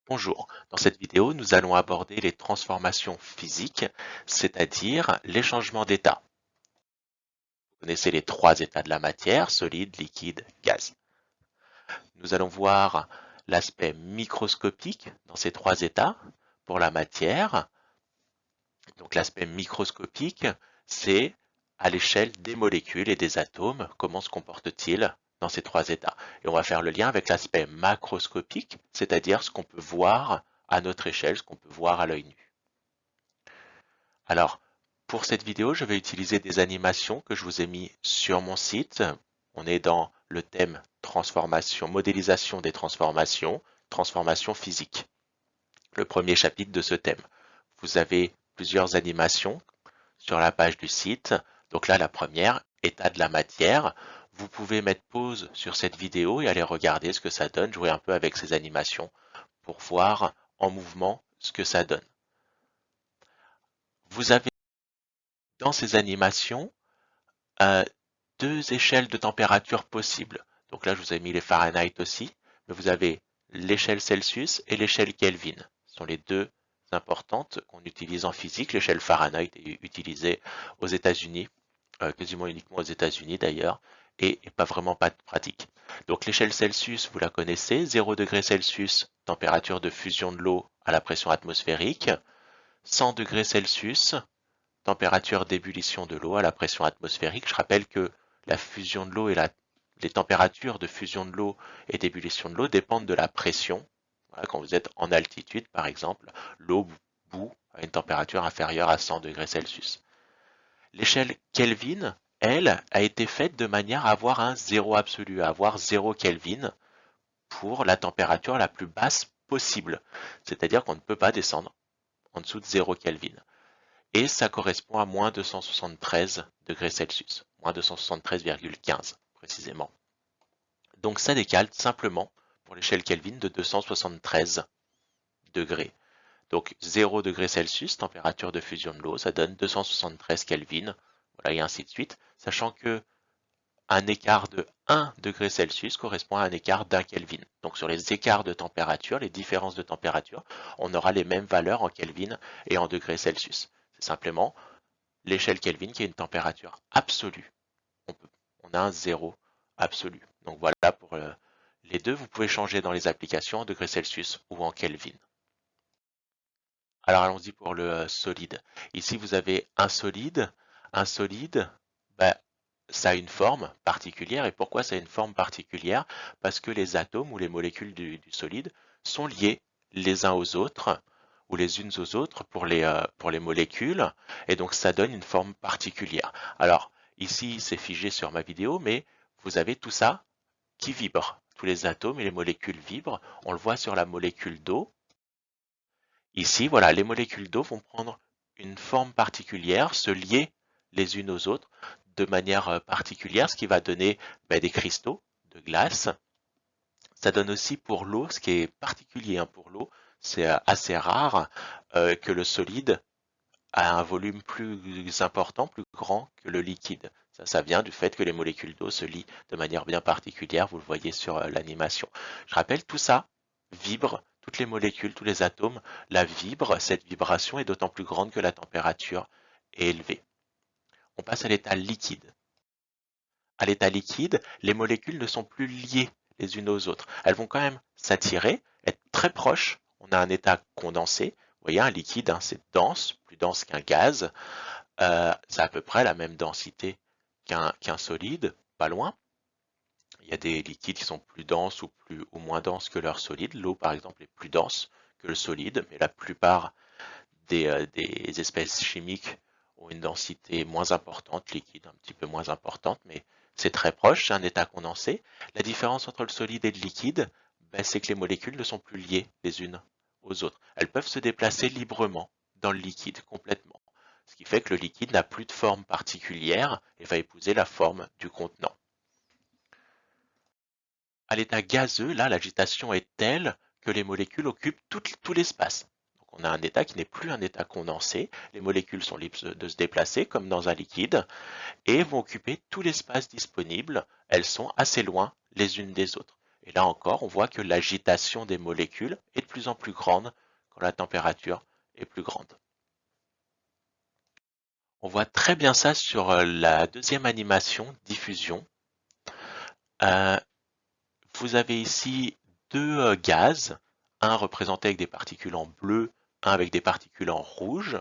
Bonjour, dans cette vidéo, nous allons aborder les transformations physiques, c'est-à-dire les changements d'état. Vous connaissez les trois états de la matière, solide, liquide, gaz. Nous allons voir l'aspect microscopique dans ces trois états pour la matière. Donc l'aspect microscopique, c'est à l'échelle des molécules et des atomes, comment se comportent-ils dans ces trois états. Et on va faire le lien avec l'aspect macroscopique, c'est-à-dire ce qu'on peut voir à notre échelle, ce qu'on peut voir à l'œil nu. Alors, pour cette vidéo, je vais utiliser des animations que je vous ai mis sur mon site. On est dans le thème transformation, modélisation des transformations, transformation physique. Le premier chapitre de ce thème. Vous avez plusieurs animations sur la page du site. Donc là, la première, état de la matière. Vous pouvez mettre pause sur cette vidéo et aller regarder ce que ça donne, jouer un peu avec ces animations pour voir en mouvement ce que ça donne. Vous avez dans ces animations deux échelles de température possibles. Donc là, je vous ai mis les Fahrenheit aussi, mais vous avez l'échelle Celsius et l'échelle Kelvin. Ce sont les deux importantes qu'on utilise en physique. L'échelle Fahrenheit est utilisée aux États-Unis, quasiment uniquement aux États-Unis d'ailleurs, et pas vraiment pas pratique. Donc l'échelle Celsius, vous la connaissez, 0 degrés Celsius, température de fusion de l'eau à la pression atmosphérique, 100 degrés Celsius, température d'ébullition de l'eau à la pression atmosphérique. Je rappelle que la fusion de l'eau et les températures de fusion de l'eau et d'ébullition de l'eau dépendent de la pression. Voilà, quand vous êtes en altitude, par exemple, l'eau bout à une température inférieure à 100 degrés Celsius. L'échelle Kelvin, elle, a été faite de manière à avoir un zéro absolu, à avoir 0 Kelvin pour la température la plus basse possible. C'est-à-dire qu'on ne peut pas descendre en dessous de 0 Kelvin. Et ça correspond à moins 273 degrés Celsius, moins 273,15 précisément. Donc ça décale simplement pour l'échelle Kelvin de 273 degrés. Donc 0 degrés Celsius, température de fusion de l'eau, ça donne 273 Kelvin, voilà, et ainsi de suite, sachant que un écart de 1 degré Celsius correspond à un écart d'1 Kelvin. Donc sur les écarts de température, les différences de température, on aura les mêmes valeurs en Kelvin et en degrés Celsius. C'est simplement l'échelle Kelvin qui est une température absolue. On a un zéro absolu. Donc voilà pour les deux. Vous pouvez changer dans les applications en degrés Celsius ou en Kelvin. Alors allons-y pour le solide. Ici vous avez un solide. Un solide, ben, ça a une forme particulière. Et pourquoi ça a une forme particulière? Parce que les atomes ou les molécules du solide sont liés les uns aux autres ou les unes aux autres pour les molécules. Et donc ça donne une forme particulière. Alors ici c'est figé sur ma vidéo, mais vous avez tout ça qui vibre. Tous les atomes et les molécules vibrent. On le voit sur la molécule d'eau. Ici, voilà, les molécules d'eau vont prendre une forme particulière, se lier les unes aux autres de manière particulière, ce qui va donner des cristaux de glace. Ça donne aussi pour l'eau, ce qui est particulier pour l'eau, c'est assez rare que le solide a un volume plus important, plus grand que le liquide. Ça vient du fait que les molécules d'eau se lient de manière bien particulière, vous le voyez sur l'animation. Je rappelle, tout ça vibre, toutes les molécules, tous les atomes la vibrent, cette vibration est d'autant plus grande que la température est élevée. On passe à l'état liquide. À l'état liquide, les molécules ne sont plus liées les unes aux autres. Elles vont quand même s'attirer, être très proches. On a un état condensé. Vous voyez, un liquide, c'est dense, plus dense qu'un gaz. C'est à peu près la même densité qu'un solide, pas loin. Il y a des liquides qui sont plus denses ou moins denses que leur solide. L'eau, par exemple, est plus dense que le solide, mais la plupart des espèces chimiques ont une densité moins importante, liquide un petit peu moins importante, mais c'est très proche, c'est un état condensé. La différence entre le solide et le liquide, c'est que les molécules ne sont plus liées les unes aux autres. Elles peuvent se déplacer librement dans le liquide complètement, ce qui fait que le liquide n'a plus de forme particulière et va épouser la forme du contenant. À l'état gazeux, là, l'agitation est telle que les molécules occupent tout l'espace. Donc on a un état qui n'est plus un état condensé. Les molécules sont libres de se déplacer comme dans un liquide et vont occuper tout l'espace disponible. Elles sont assez loin les unes des autres. Et là encore, on voit que l'agitation des molécules est de plus en plus grande quand la température est plus grande. On voit très bien ça sur la deuxième animation, diffusion. Euh, Vous avez ici deux gaz, un représenté avec des particules en bleu, un avec des particules en rouge.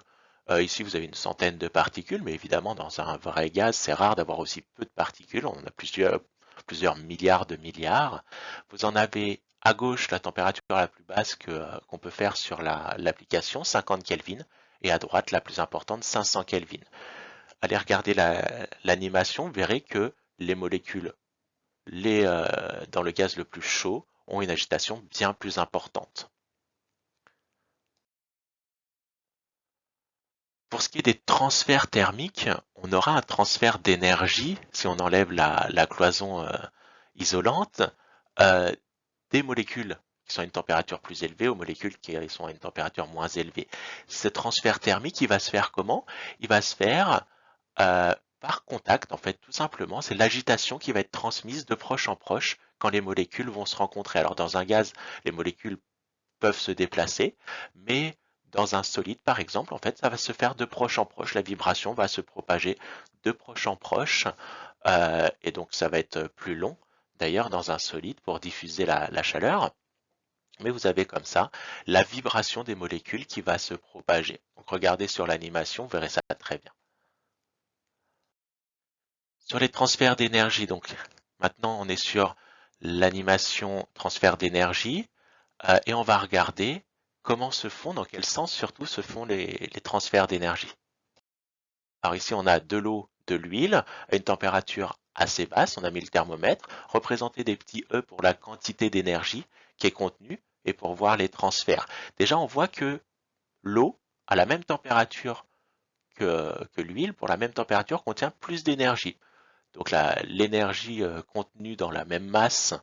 Ici, vous avez une centaine de particules, mais évidemment, dans un vrai gaz, c'est rare d'avoir aussi peu de particules. On en a plusieurs milliards de milliards. Vous en avez à gauche la température la plus basse qu'on peut faire sur l'application, 50 Kelvin, et à droite la plus importante, 500 Kelvin. Allez regarder l'animation, vous verrez que les molécules dans le gaz le plus chaud ont une agitation bien plus importante. Pour ce qui est des transferts thermiques, on aura un transfert d'énergie, si on enlève la cloison isolante, euh, des molécules qui sont à une température plus élevée aux molécules qui sont à une température moins élevée. Ce transfert thermique, il va se faire comment? Il va se faire par contact, en fait, tout simplement. C'est l'agitation qui va être transmise de proche en proche quand les molécules vont se rencontrer. Alors, dans un gaz, les molécules peuvent se déplacer, mais dans un solide, par exemple, en fait, ça va se faire de proche en proche. La vibration va se propager de proche en proche, et donc ça va être plus long, d'ailleurs, dans un solide pour diffuser la chaleur. Mais vous avez comme ça la vibration des molécules qui va se propager. Donc regardez sur l'animation, vous verrez ça très bien. Sur les transferts d'énergie, donc maintenant on est sur l'animation transfert d'énergie et on va regarder comment se font, dans quel sens surtout se font les transferts d'énergie. Alors ici on a de l'eau, de l'huile à une température assez basse, on a mis le thermomètre, représenté des petits E pour la quantité d'énergie qui est contenue et pour voir les transferts. Déjà on voit que l'eau à la même température que l'huile, pour la même température, contient plus d'énergie. Donc l'énergie contenue dans la même masse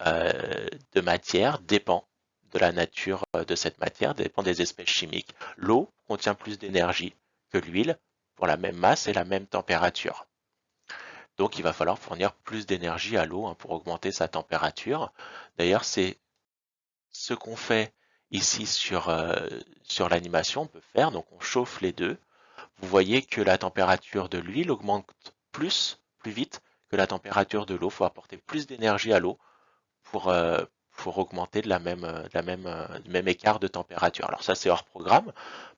de matière dépend de la nature de cette matière, dépend des espèces chimiques. L'eau contient plus d'énergie que l'huile pour la même masse et la même température. Donc il va falloir fournir plus d'énergie à l'eau pour augmenter sa température. D'ailleurs, c'est ce qu'on fait ici sur l'animation. On peut faire, donc on chauffe les deux. Vous voyez que la température de l'huile augmente plus vite que la température de l'eau. Il faut apporter plus d'énergie à l'eau pour, euh, pour augmenter du même écart de température. Alors ça c'est hors programme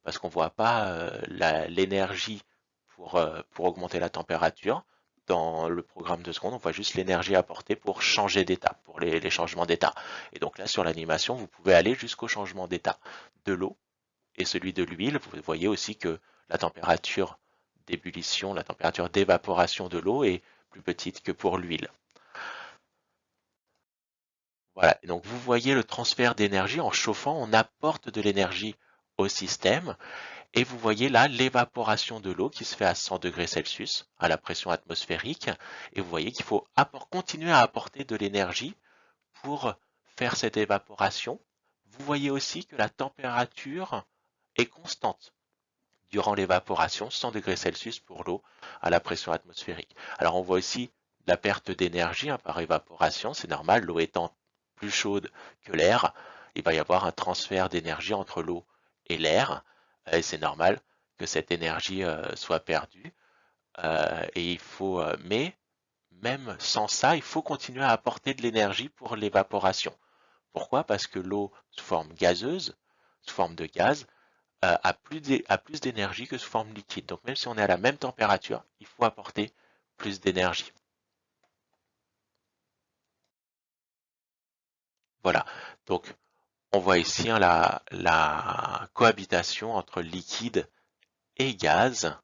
parce qu'on ne voit pas l'énergie pour augmenter la température. Dans le programme de seconde, on voit juste l'énergie apportée pour changer d'état, pour les changements d'état. Et donc là, sur l'animation, vous pouvez aller jusqu'au changement d'état de l'eau et celui de l'huile. Vous voyez aussi que la température d'ébullition, la température d'évaporation de l'eau est plus petite que pour l'huile. Voilà, et donc vous voyez le transfert d'énergie en chauffant, on apporte de l'énergie au système et vous voyez là l'évaporation de l'eau qui se fait à 100 degrés Celsius à la pression atmosphérique et vous voyez qu'il faut continuer à apporter de l'énergie pour faire cette évaporation. Vous voyez aussi que la température est constante durant l'évaporation, 100 degrés Celsius pour l'eau à la pression atmosphérique. Alors on voit aussi la perte d'énergie par évaporation, c'est normal, l'eau étant plus chaude que l'air, il va y avoir un transfert d'énergie entre l'eau et l'air, et c'est normal que cette énergie soit perdue. Mais même sans ça, il faut continuer à apporter de l'énergie pour l'évaporation. Pourquoi? Parce que l'eau sous forme gazeuse, sous forme de gaz, a plus d'énergie que sous forme liquide. Donc même si on est à la même température, il faut apporter plus d'énergie. Voilà. Donc on voit ici la cohabitation entre liquide et gaz.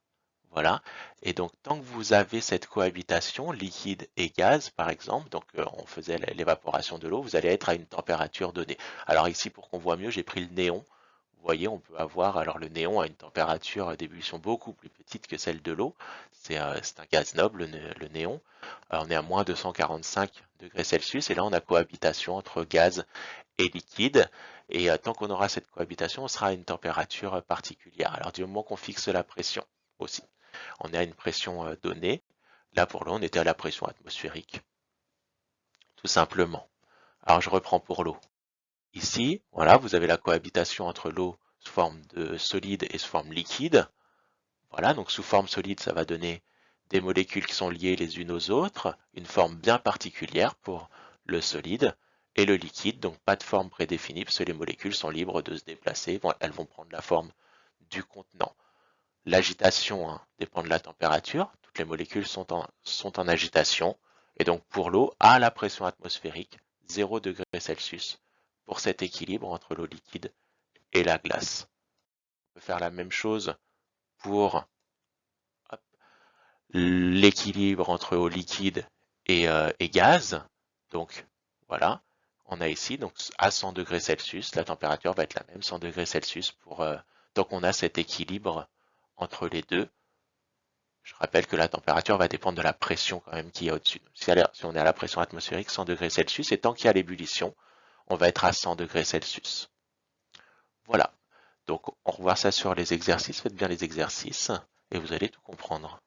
Voilà. Et donc tant que vous avez cette cohabitation liquide et gaz, par exemple, donc on faisait l'évaporation de l'eau, vous allez être à une température donnée. Alors ici, pour qu'on voit mieux, j'ai pris le néon. Vous voyez, on peut avoir, alors le néon a une température d'ébullition beaucoup plus petite que celle de l'eau. C'est un gaz noble, le néon. On est à moins 245 degrés Celsius et là on a cohabitation entre gaz et liquide. Et tant qu'on aura cette cohabitation, on sera à une température particulière. Alors du moment qu'on fixe la pression aussi, on est à une pression donnée. Là pour l'eau, on était à la pression atmosphérique, tout simplement. Alors je reprends pour l'eau. Ici, voilà, vous avez la cohabitation entre l'eau sous forme de solide et sous forme liquide. Voilà, donc sous forme solide, ça va donner des molécules qui sont liées les unes aux autres, une forme bien particulière pour le solide, et le liquide, donc pas de forme prédéfinie, parce que les molécules sont libres de se déplacer, elles vont prendre la forme du contenant. L'agitation dépend de la température, toutes les molécules sont en agitation, et donc pour l'eau, à la pression atmosphérique, 0 degré Celsius, pour cet équilibre entre l'eau liquide et la glace. On peut faire la même chose pour l'équilibre entre eau liquide et gaz. Donc voilà, on a ici donc à 100 degrés Celsius, la température va être la même, 100 degrés Celsius donc on a cet équilibre entre les deux. Je rappelle que la température va dépendre de la pression quand même qu'il y a au-dessus. Si on est à la pression atmosphérique, 100 degrés Celsius, et tant qu'il y a l'ébullition, on va être à 100 degrés Celsius. Voilà. Donc on revoit ça sur les exercices, faites bien les exercices et vous allez tout comprendre.